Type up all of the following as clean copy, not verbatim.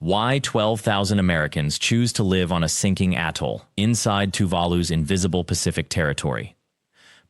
Why 12,000 Americans choose to live on a sinking atoll inside Tuvalu's invisible Pacific territory.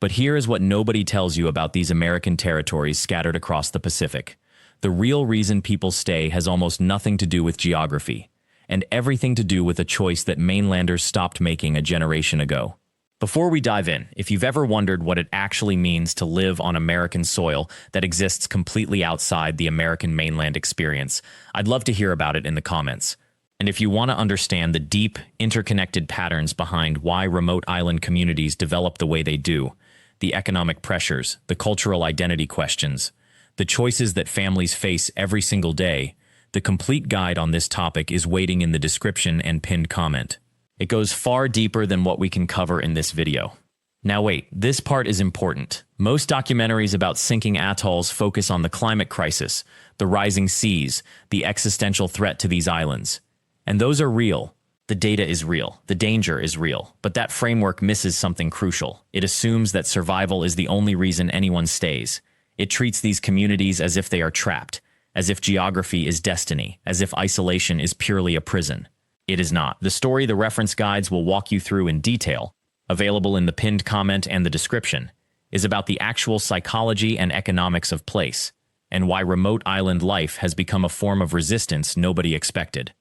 But here is what nobody tells you about these American territories scattered across the Pacific. The real reason people stay has almost nothing to do with geography, and everything to do with a choice that mainlanders stopped making a generation ago. Before we dive in, if you've ever wondered what it actually means to live on American soil that exists completely outside the American mainland experience, I'd love to hear about it in the comments. And if you want to understand the deep, interconnected patterns behind why remote island communities develop the way they do, the economic pressures, the cultural identity questions, the choices that families face every single day, the complete guide on this topic is waiting in the description and pinned comment. It goes far deeper than what we can cover in this video. Now wait, this part is important. Most documentaries about sinking atolls focus on the climate crisis, the rising seas, the existential threat to these islands. And those are real. The data is real. The danger is real. But that framework misses something crucial. It assumes that survival is the only reason anyone stays. It treats these communities as if they are trapped, as if geography is destiny, as if isolation is purely a prison. It is not. The story the reference guides will walk you through in detail, available in the pinned comment and the description, is about the actual psychology and economics of place, and why remote island life has become a form of resistance nobody expected.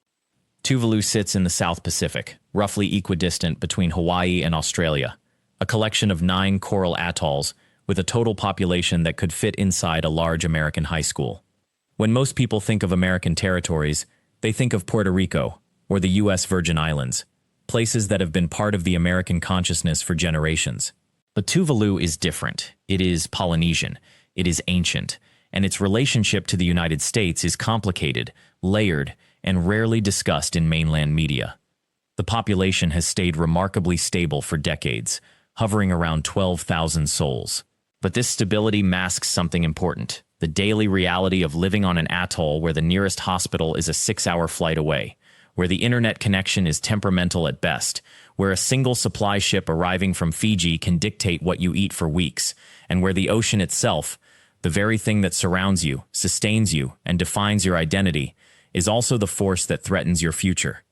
Tuvalu sits in the South Pacific, roughly equidistant between Hawaii and Australia, a collection of 9 coral atolls with a total population that could fit inside a large American high school. When most people think of American territories, they think of Puerto Rico, or the U.S. Virgin Islands, places that have been part of the American consciousness for generations. But Tuvalu is different. It is Polynesian, it is ancient, and its relationship to the United States is complicated, layered, and rarely discussed in mainland media. The population has stayed remarkably stable for decades, hovering around 12,000 souls. But this stability masks something important: the daily reality of living on an atoll where the nearest hospital is a 6-hour flight away, where the internet connection is temperamental at best, where a single supply ship arriving from Fiji can dictate what you eat for weeks, and where the ocean itself, the very thing that surrounds you, sustains you, and defines your identity, is also the force that threatens your future.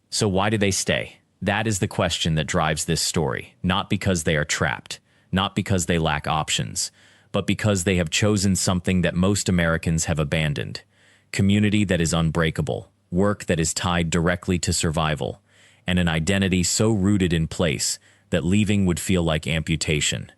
So why do they stay? That is the question that drives this story, not because they are trapped, not because they lack options, but because they have chosen something that most Americans have abandoned: community that is unbreakable, work that is tied directly to survival, and an identity so rooted in place that leaving would feel like amputation.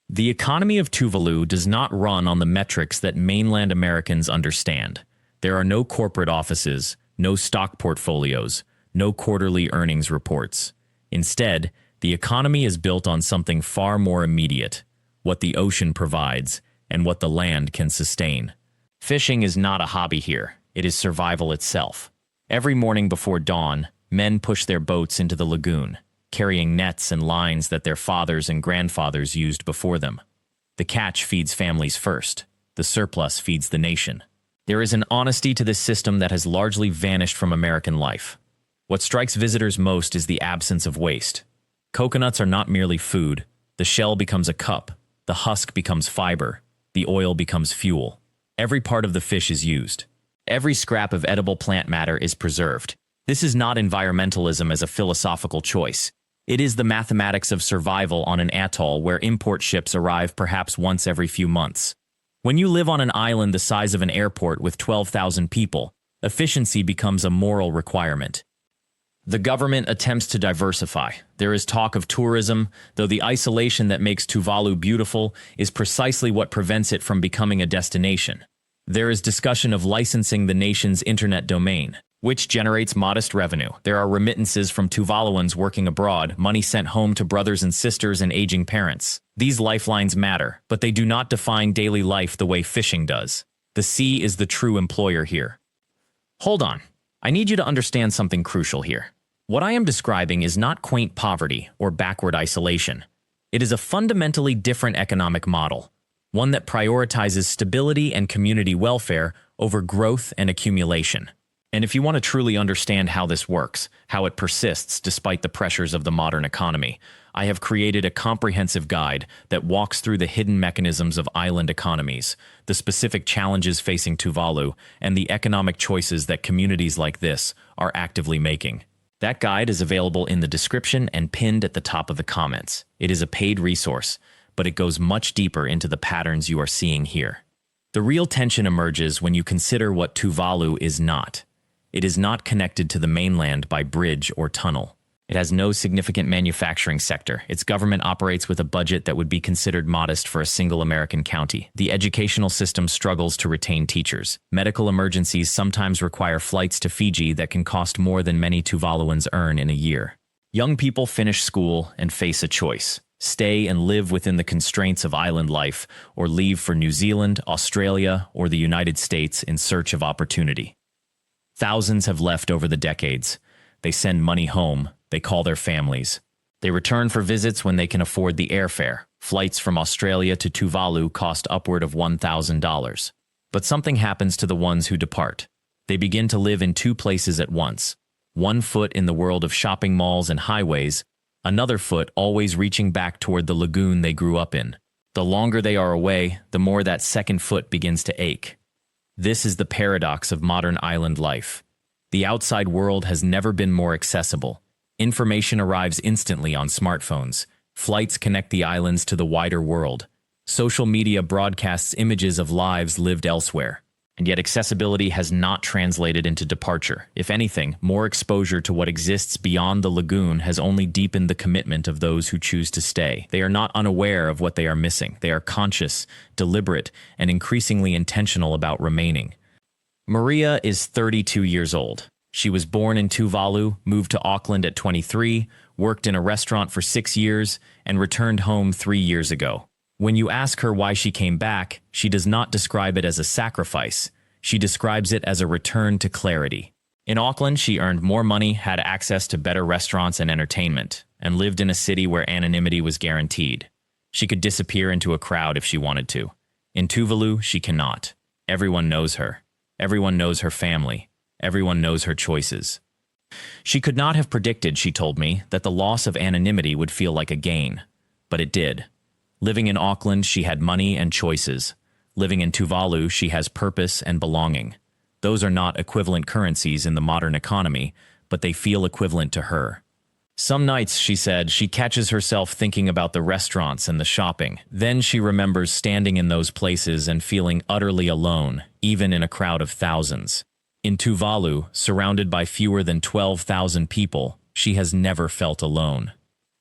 The economy of Tuvalu does not run on the metrics that mainland Americans understand. There are no corporate offices, no stock portfolios, no quarterly earnings reports. Instead, the economy is built on something far more immediate: what the ocean provides and what the land can sustain. Fishing is not a hobby here. It is survival itself. Every morning before dawn, men push their boats into the lagoon, carrying nets and lines that their fathers and grandfathers used before them. The catch feeds families first. The surplus feeds the nation. There is an honesty to this system that has largely vanished from American life. What strikes visitors most is the absence of waste. Coconuts are not merely food. The shell becomes a cup. The husk becomes fiber. The oil becomes fuel. Every part of the fish is used. Every scrap of edible plant matter is preserved. This is not environmentalism as a philosophical choice. It is the mathematics of survival on an atoll where import ships arrive perhaps once every few months. When you live on an island the size of an airport with 12,000 people, efficiency becomes a moral requirement. The government attempts to diversify. There is talk of tourism, though the isolation that makes Tuvalu beautiful is precisely what prevents it from becoming a destination. There is discussion of licensing the nation's internet domain, which generates modest revenue. There are remittances from Tuvaluans working abroad, money sent home to brothers and sisters and aging parents. These lifelines matter, but they do not define daily life the way fishing does. The sea is the true employer here. Hold on. I need you to understand something crucial here. What I am describing is not quaint poverty or backward isolation. It is a fundamentally different economic model, one that prioritizes stability and community welfare over growth and accumulation. And if you want to truly understand how this works, how it persists despite the pressures of the modern economy, I have created a comprehensive guide that walks through the hidden mechanisms of island economies, the specific challenges facing Tuvalu, and the economic choices that communities like this are actively making. That guide is available in the description and pinned at the top of the comments. It is a paid resource, but it goes much deeper into the patterns you are seeing here. The real tension emerges when you consider what Tuvalu is not. It is not connected to the mainland by bridge or tunnel. It has no significant manufacturing sector. Its government operates with a budget that would be considered modest for a single American county. The educational system struggles to retain teachers. Medical emergencies sometimes require flights to Fiji that can cost more than many Tuvaluans earn in a year. Young people finish school and face a choice: stay and live within the constraints of island life, or leave for New Zealand, Australia, or the United States in search of opportunity. Thousands have left over the decades. They send money home. They call their families. They return for visits when they can afford the airfare. Flights from Australia to Tuvalu cost upward of $1,000. But something happens to the ones who depart. They begin to live in two places at once. One foot in the world of shopping malls and highways, another foot always reaching back toward the lagoon they grew up in. The longer they are away, the more that second foot begins to ache. This is the paradox of modern island life. The outside world has never been more accessible. Information arrives instantly on smartphones. Flights connect the islands to the wider world. Social media broadcasts images of lives lived elsewhere. And yet accessibility has not translated into departure. If anything, more exposure to what exists beyond the lagoon has only deepened the commitment of those who choose to stay. They are not unaware of what they are missing. They are conscious, deliberate, and increasingly intentional about remaining. Maria is 32 years old. She was born in Tuvalu, moved to Auckland at 23, worked in a restaurant for 6 years, and returned home 3 years ago. When you ask her why she came back, she does not describe it as a sacrifice. She describes it as a return to clarity. In Auckland, she earned more money, had access to better restaurants and entertainment, and lived in a city where anonymity was guaranteed. She could disappear into a crowd if she wanted to. In Tuvalu, she cannot. Everyone knows her. Everyone knows her family. Everyone knows her choices. She could not have predicted, she told me, that the loss of anonymity would feel like a gain. But it did. Living in Auckland, she had money and choices. Living in Tuvalu, she has purpose and belonging. Those are not equivalent currencies in the modern economy, but they feel equivalent to her. Some nights, she said, she catches herself thinking about the restaurants and the shopping. Then she remembers standing in those places and feeling utterly alone, even in a crowd of thousands. In Tuvalu, surrounded by fewer than 12,000 people, she has never felt alone.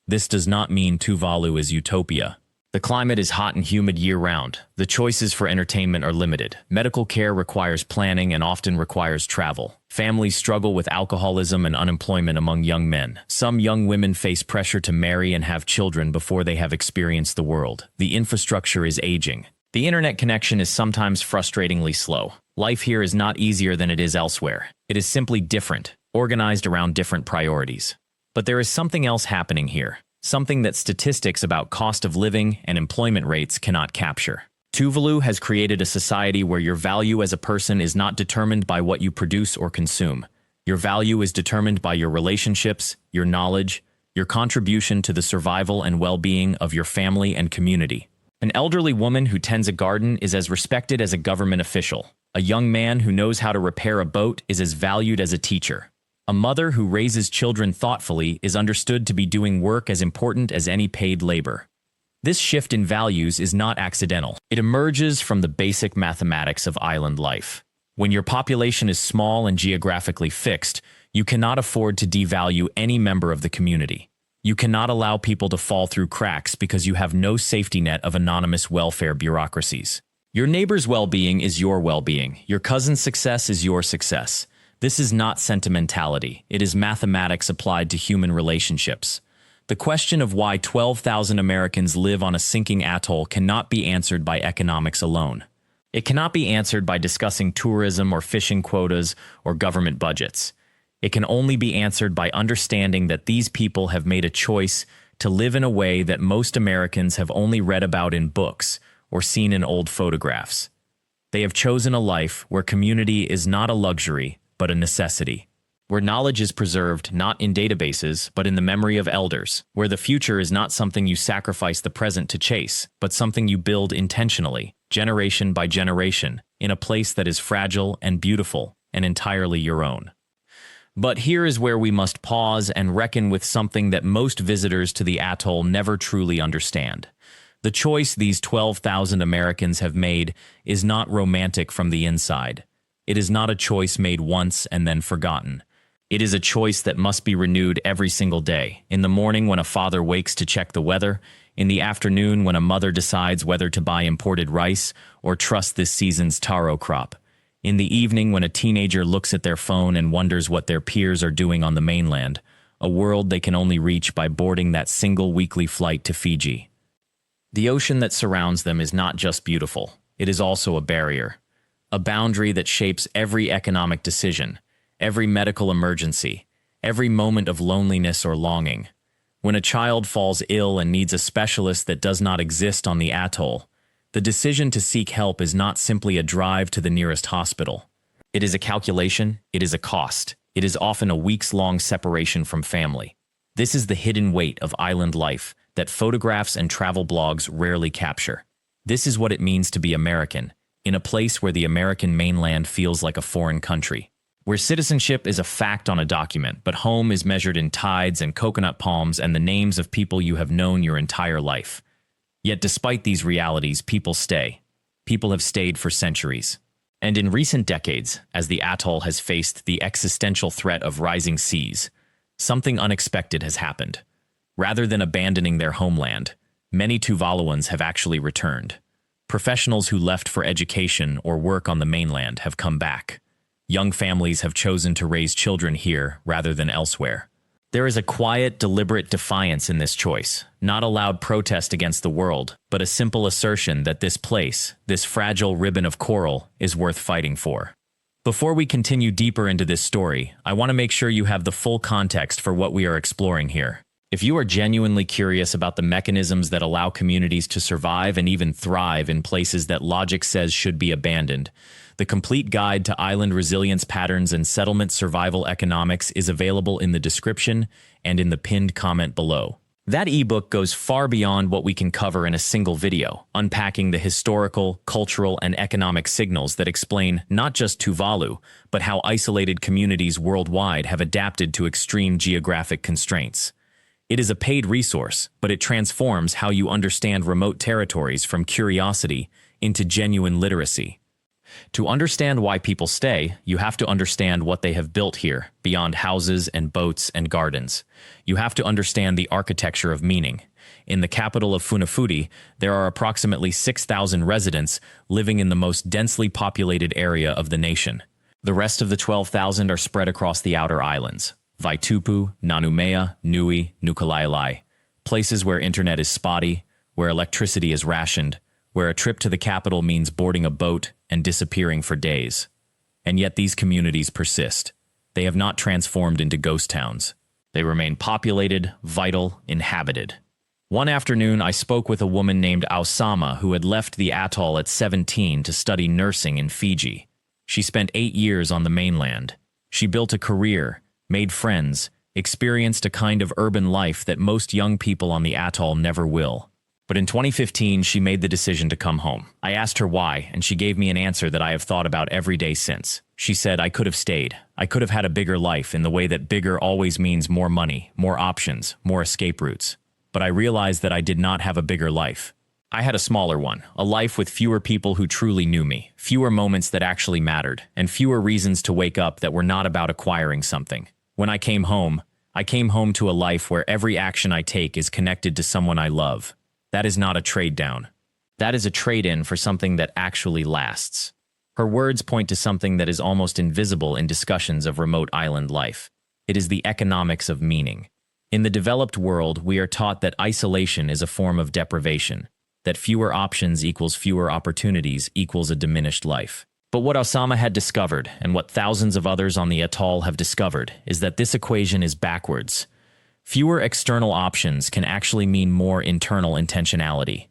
This does not mean Tuvalu is utopia. The climate is hot and humid year-round. The choices for entertainment are limited. Medical care requires planning and often requires travel. Families struggle with alcoholism and unemployment among young men. Some young women face pressure to marry and have children before they have experienced the world. The infrastructure is aging. The internet connection is sometimes frustratingly slow. Life here is not easier than it is elsewhere. It is simply different, organized around different priorities. But there is something else happening here. Something that statistics about cost of living and employment rates cannot capture. Tuvalu has created a society where your value as a person is not determined by what you produce or consume. Your value is determined by your relationships, your knowledge, your contribution to the survival and well-being of your family and community. An elderly woman who tends a garden is as respected as a government official. A young man who knows how to repair a boat is as valued as a teacher. A mother who raises children thoughtfully is understood to be doing work as important as any paid labor. This shift in values is not accidental. It emerges from the basic mathematics of island life. When your population is small and geographically fixed, you cannot afford to devalue any member of the community. You cannot allow people to fall through cracks because you have no safety net of anonymous welfare bureaucracies. Your neighbor's well-being is your well-being. Your cousin's success is your success. This is not sentimentality. It is mathematics applied to human relationships. The question of why 12,000 Americans live on a sinking atoll cannot be answered by economics alone. It cannot be answered by discussing tourism or fishing quotas or government budgets. It can only be answered by understanding that these people have made a choice to live in a way that most Americans have only read about in books or seen in old photographs. They have chosen a life where community is not a luxury, but a necessity. Where knowledge is preserved not in databases, but in the memory of elders. Where the future is not something you sacrifice the present to chase, but something you build intentionally, generation by generation, in a place that is fragile and beautiful, and entirely your own. But here is where we must pause and reckon with something that most visitors to the atoll never truly understand. The choice these 12,000 Americans have made is not romantic from the inside. It is not a choice made once and then forgotten. It is a choice that must be renewed every single day. In the morning when a father wakes to check the weather, in the afternoon when a mother decides whether to buy imported rice or trust this season's taro crop. In the evening when a teenager looks at their phone and wonders what their peers are doing on the mainland, a world they can only reach by boarding that single weekly flight to Fiji. The ocean that surrounds them is not just beautiful, it is also a barrier. A boundary that shapes every economic decision, every medical emergency, every moment of loneliness or longing. When a child falls ill and needs a specialist that does not exist on the atoll, the decision to seek help is not simply a drive to the nearest hospital. It is a calculation, it is a cost, it is often a weeks-long separation from family. This is the hidden weight of island life that photographs and travel blogs rarely capture. This is what it means to be American, in a place where the American mainland feels like a foreign country. Where citizenship is a fact on a document, but home is measured in tides and coconut palms and the names of people you have known your entire life. Yet despite these realities, people stay. People have stayed for centuries. And in recent decades, as the atoll has faced the existential threat of rising seas, something unexpected has happened. Rather than abandoning their homeland, many Tuvaluans have actually returned. Professionals who left for education or work on the mainland have come back. Young families have chosen to raise children here rather than elsewhere. There is a quiet, deliberate defiance in this choice, not a loud protest against the world, but a simple assertion that this place, this fragile ribbon of coral, is worth fighting for. Before we continue deeper into this story, I want to make sure you have the full context for what we are exploring here. If you are genuinely curious about the mechanisms that allow communities to survive and even thrive in places that logic says should be abandoned, the complete guide to island resilience patterns and settlement survival economics is available in the description and in the pinned comment below. That ebook goes far beyond what we can cover in a single video, unpacking the historical, cultural, and economic signals that explain not just Tuvalu, but how isolated communities worldwide have adapted to extreme geographic constraints. It is a paid resource, but it transforms how you understand remote territories from curiosity into genuine literacy. To understand why people stay, you have to understand what they have built here, beyond houses and boats and gardens. You have to understand the architecture of meaning. In the capital of Funafuti, there are approximately 6,000 residents living in the most densely populated area of the nation. The rest of the 12,000 are spread across the outer islands. Vaitupu, Nanumea, Nui, Nuku'ai'ai, places where internet is spotty, where electricity is rationed, where a trip to the capital means boarding a boat and disappearing for days. And yet these communities persist. They have not transformed into ghost towns. They remain populated, vital, inhabited. One afternoon, I spoke with a woman named Osama who had left the atoll at 17 to study nursing in Fiji. She spent 8 years on the mainland. She built a career, made friends, experienced a kind of urban life that most young people on the atoll never will. But in 2015, she made the decision to come home. I asked her why, and she gave me an answer that I have thought about every day since. She said, I could have stayed. I could have had a bigger life in the way that bigger always means more money, more options, more escape routes. But I realized that I did not have a bigger life. I had a smaller one, a life with fewer people who truly knew me, fewer moments that actually mattered, and fewer reasons to wake up that were not about acquiring something. When I came home to a life where every action I take is connected to someone I love. That is not a trade down. That is a trade-in for something that actually lasts. Her words point to something that is almost invisible in discussions of remote island life. It is the economics of meaning. In the developed world, we are taught that isolation is a form of deprivation, that fewer options equals fewer opportunities equals a diminished life. But what Osama had discovered, and what thousands of others on the atoll have discovered, is that this equation is backwards. Fewer external options can actually mean more internal intentionality.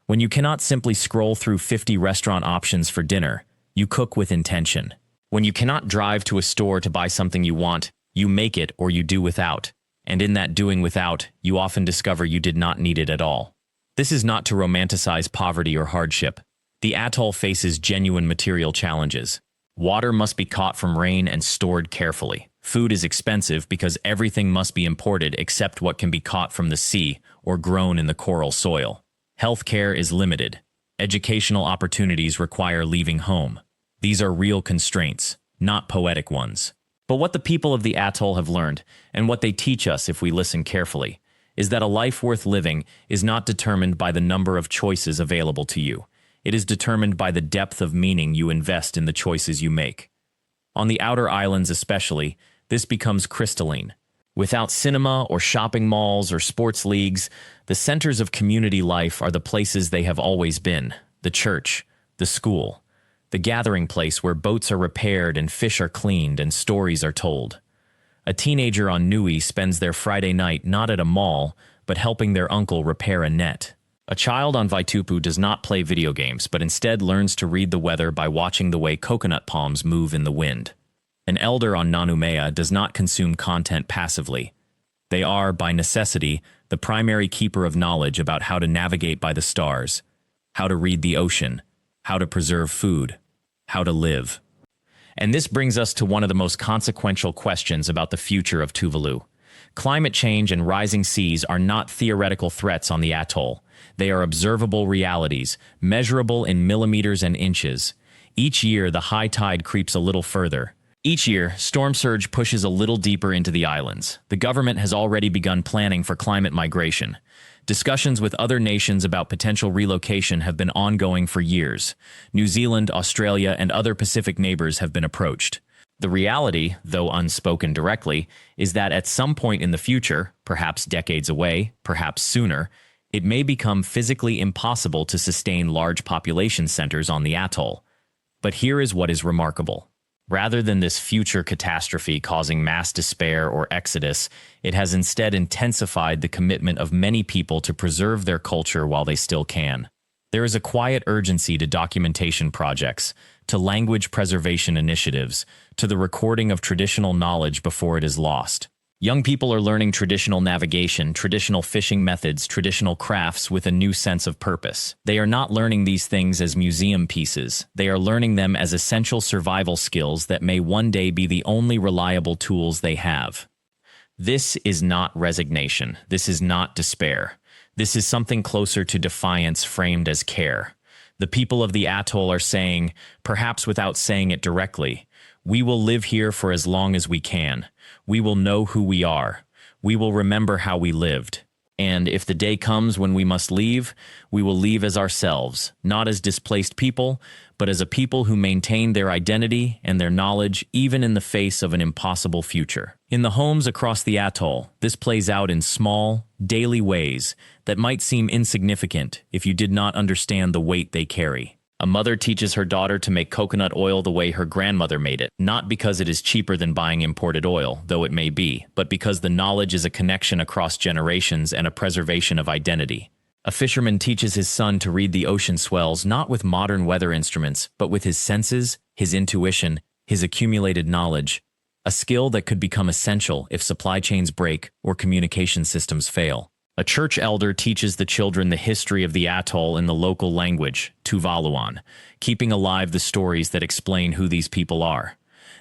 When you cannot simply scroll through 50 restaurant options for dinner, you cook with intention. When you cannot drive to a store to buy something you want, you make it or you do without. And in that doing without, you often discover you did not need it at all. This is not to romanticize poverty or hardship. The atoll faces genuine material challenges. Water must be caught from rain and stored carefully. Food is expensive because everything must be imported except what can be caught from the sea or grown in the coral soil. Healthcare is limited. Educational opportunities require leaving home. These are real constraints, not poetic ones. But what the people of the atoll have learned, and what they teach us if we listen carefully, is that a life worth living is not determined by the number of choices available to you. It is determined by the depth of meaning you invest in the choices you make. On the outer islands especially, this becomes crystalline. Without cinema or shopping malls or sports leagues, the centers of community life are the places they have always been: the church, the school, the gathering place where boats are repaired and fish are cleaned and stories are told. A teenager on Nui spends their Friday night not at a mall, but helping their uncle repair a net. A child on Vaitupu does not play video games, but instead learns to read the weather by watching the way coconut palms move in the wind. An elder on Nanumea does not consume content passively. They are, by necessity, the primary keeper of knowledge about how to navigate by the stars, how to read the ocean, how to preserve food, how to live. And this brings us to one of the most consequential questions about the future of Tuvalu. Climate change and rising seas are not theoretical threats on the atoll. They are observable realities, measurable in millimeters and inches. Each year, the high tide creeps a little further. Each year, storm surge pushes a little deeper into the islands. The government has already begun planning for climate migration. Discussions with other nations about potential relocation have been ongoing for years. New Zealand, Australia, and other Pacific neighbors have been approached. The reality, though unspoken directly, is that at some point in the future, perhaps decades away, perhaps sooner, it may become physically impossible to sustain large population centers on the atoll. But here is what is remarkable. Rather than this future catastrophe causing mass despair or exodus, it has instead intensified the commitment of many people to preserve their culture while they still can. There is a quiet urgency to documentation projects, to language preservation initiatives, to the recording of traditional knowledge before it is lost. Young people are learning traditional navigation, traditional fishing methods, traditional crafts with a new sense of purpose. They are not learning these things as museum pieces. They are learning them as essential survival skills that may one day be the only reliable tools they have. This is not resignation. This is not despair. This is something closer to defiance framed as care. The people of the atoll are saying, perhaps without saying it directly, "We will live here for as long as we can. We will know who we are. We will remember how we lived. And if the day comes when we must leave, we will leave as ourselves, not as displaced people, but as a people who maintain their identity and their knowledge even in the face of an impossible future." In the homes across the atoll, this plays out in small, daily ways that might seem insignificant if you did not understand the weight they carry. A mother teaches her daughter to make coconut oil the way her grandmother made it, not because it is cheaper than buying imported oil, though it may be, but because the knowledge is a connection across generations and a preservation of identity. A fisherman teaches his son to read the ocean swells not with modern weather instruments, but with his senses, his intuition, his accumulated knowledge, a skill that could become essential if supply chains break or communication systems fail. A church elder teaches the children the history of the atoll in the local language, Tuvaluan, keeping alive the stories that explain who these people are.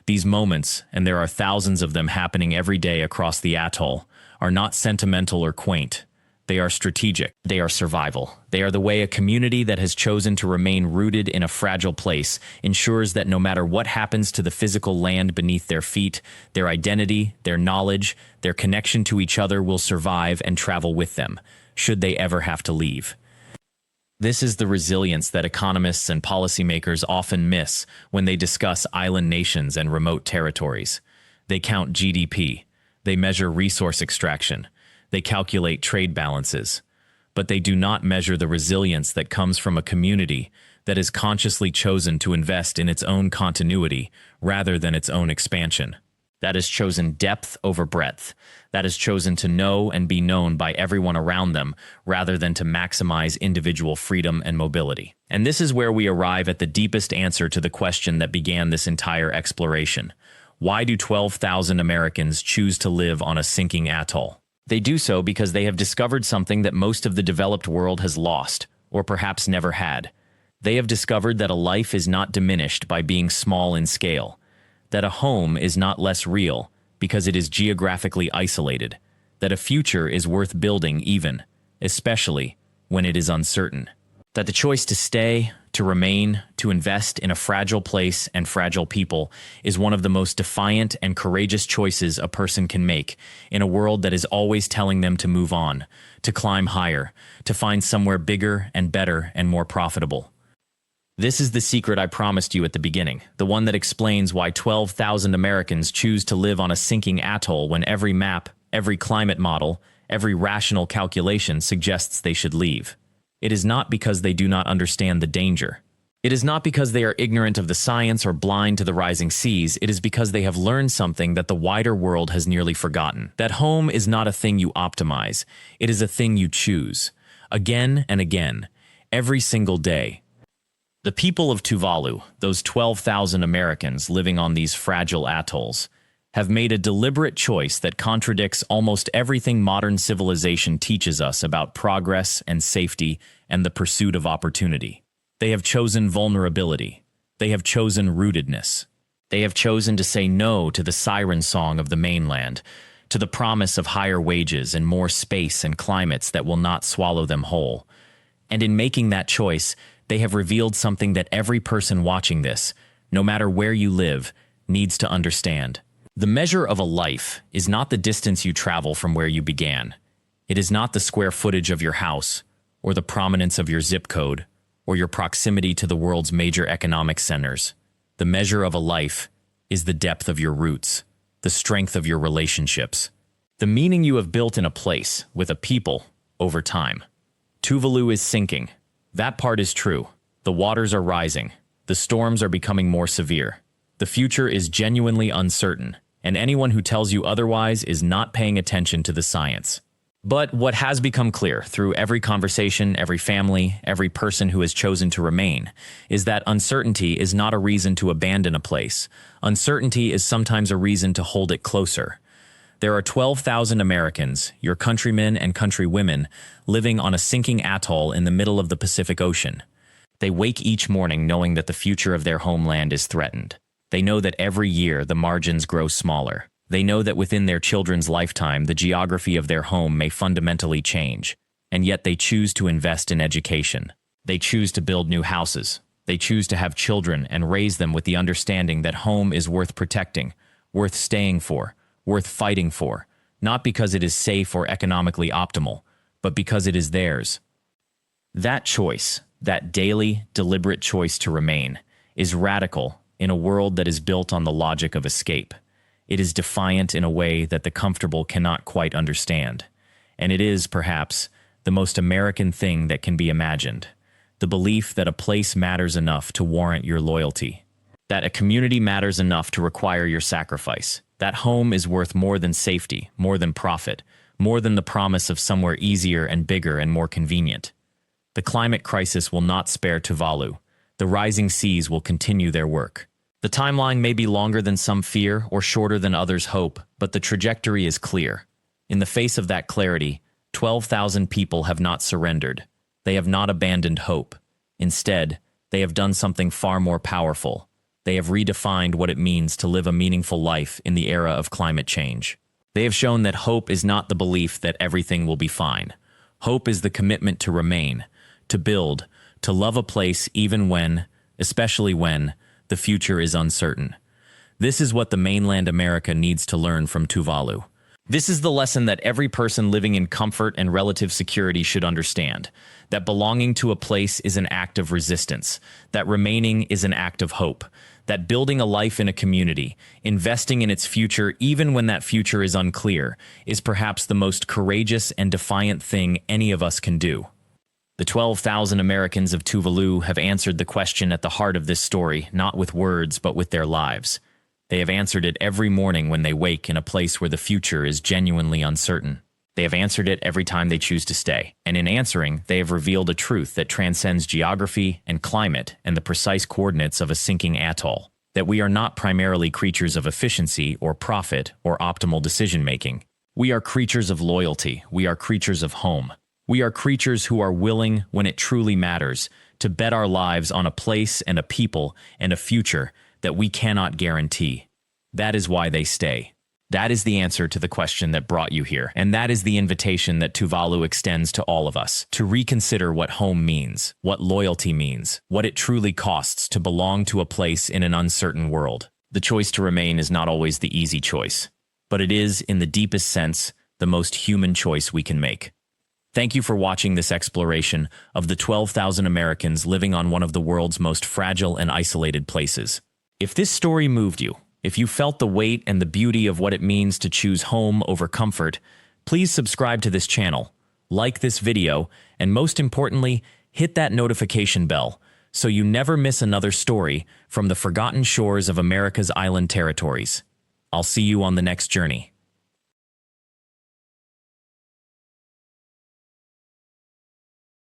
These moments, and there are thousands of them happening every day across the atoll, are not sentimental or quaint. They are strategic. They are survival. They are the way a community that has chosen to remain rooted in a fragile place ensures that no matter what happens to the physical land beneath their feet, their identity, their knowledge, their connection to each other will survive and travel with them, should they ever have to leave. This is the resilience that economists and policymakers often miss when they discuss island nations and remote territories. They count GDP. They measure resource extraction. They calculate trade balances, but they do not measure the resilience that comes from a community that has consciously chosen to invest in its own continuity rather than its own expansion. that has chosen depth over breadth, that has chosen to know and be known by everyone around them rather than to maximize individual freedom and mobility. And this is where we arrive at the deepest answer to the question that began this entire exploration. Why do 12,000 Americans choose to live on a sinking atoll? They do so because they have discovered something that most of the developed world has lost, or perhaps never had. They have discovered that a life is not diminished by being small in scale, that a home is not less real because it is geographically isolated, that a future is worth building even, especially when it is uncertain, that the choice to stay, to remain, to invest in a fragile place and fragile people is one of the most defiant and courageous choices a person can make in a world that is always telling them to move on, to climb higher, to find somewhere bigger and better and more profitable. This is the secret I promised you at the beginning, the one that explains why 12,000 Americans choose to live on a sinking atoll when every map, every climate model, every rational calculation suggests they should leave. It is not because they do not understand the danger. It is not because they are ignorant of the science or blind to the rising seas. It is because they have learned something that the wider world has nearly forgotten. That home is not a thing you optimize. It is a thing you choose. Again and again. Every single day. The people of Tuvalu, those 12,000 Americans living on these fragile atolls, have made a deliberate choice that contradicts almost everything modern civilization teaches us about progress and safety and the pursuit of opportunity. They have chosen vulnerability. They have chosen rootedness. They have chosen to say no to the siren song of the mainland, to the promise of higher wages and more space and climates that will not swallow them whole. And in making that choice, they have revealed something that every person watching this, no matter where you live, needs to understand. The measure of a life is not the distance you travel from where you began. It is not the square footage of your house, or the prominence of your zip code, or your proximity to the world's major economic centers. The measure of a life is the depth of your roots, the strength of your relationships, the meaning you have built in a place, with a people, over time. Tuvalu is sinking. That part is true. The waters are rising. The storms are becoming more severe. The future is genuinely uncertain, and anyone who tells you otherwise is not paying attention to the science. But what has become clear through every conversation, every family, every person who has chosen to remain, is that uncertainty is not a reason to abandon a place. Uncertainty is sometimes a reason to hold it closer. There are 12,000 Americans, your countrymen and countrywomen, living on a sinking atoll in the middle of the Pacific Ocean. They wake each morning knowing that the future of their homeland is threatened. They know that every year the margins grow smaller. They know that within their children's lifetime the geography of their home may fundamentally change. And yet they choose to invest in education. They choose to build new houses. They choose to have children and raise them with the understanding that home is worth protecting, worth staying for, worth fighting for, not because it is safe or economically optimal, but because it is theirs. That choice, that daily, deliberate choice to remain, is radical in a world that is built on the logic of escape. It is defiant in a way that the comfortable cannot quite understand. And it is, perhaps, the most American thing that can be imagined. The belief that a place matters enough to warrant your loyalty. That a community matters enough to require your sacrifice. That home is worth more than safety, more than profit, more than the promise of somewhere easier and bigger and more convenient. The climate crisis will not spare Tuvalu. The rising seas will continue their work. The timeline may be longer than some fear or shorter than others hope, but the trajectory is clear. In the face of that clarity, 12,000 people have not surrendered. They have not abandoned hope. Instead, they have done something far more powerful. They have redefined what it means to live a meaningful life in the era of climate change. They have shown that hope is not the belief that everything will be fine. Hope is the commitment to remain, to build, to love a place even when, especially when, the future is uncertain. This is what the mainland America needs to learn from Tuvalu. This is the lesson that every person living in comfort and relative security should understand, that belonging to a place is an act of resistance, that remaining is an act of hope, that building a life in a community, investing in its future even when that future is unclear, is perhaps the most courageous and defiant thing any of us can do. The 12,000 Americans of Tuvalu have answered the question at the heart of this story, not with words but with their lives. They have answered it every morning when they wake in a place where the future is genuinely uncertain. They have answered it every time they choose to stay. And in answering, they have revealed a truth that transcends geography and climate and the precise coordinates of a sinking atoll. That we are not primarily creatures of efficiency or profit or optimal decision-making. We are creatures of loyalty. We are creatures of home. We are creatures who are willing, when it truly matters, to bet our lives on a place and a people and a future that we cannot guarantee. That is why they stay. That is the answer to the question that brought you here, and that is the invitation that Tuvalu extends to all of us, to reconsider what home means, what loyalty means, what it truly costs to belong to a place in an uncertain world. The choice to remain is not always the easy choice, but it is, in the deepest sense, the most human choice we can make. Thank you for watching this exploration of the 12,000 Americans living on one of the world's most fragile and isolated places. If this story moved you, if you felt the weight and the beauty of what it means to choose home over comfort, please subscribe to this channel, like this video, and most importantly, hit that notification bell so you never miss another story from the forgotten shores of America's island territories. I'll see you on the next journey.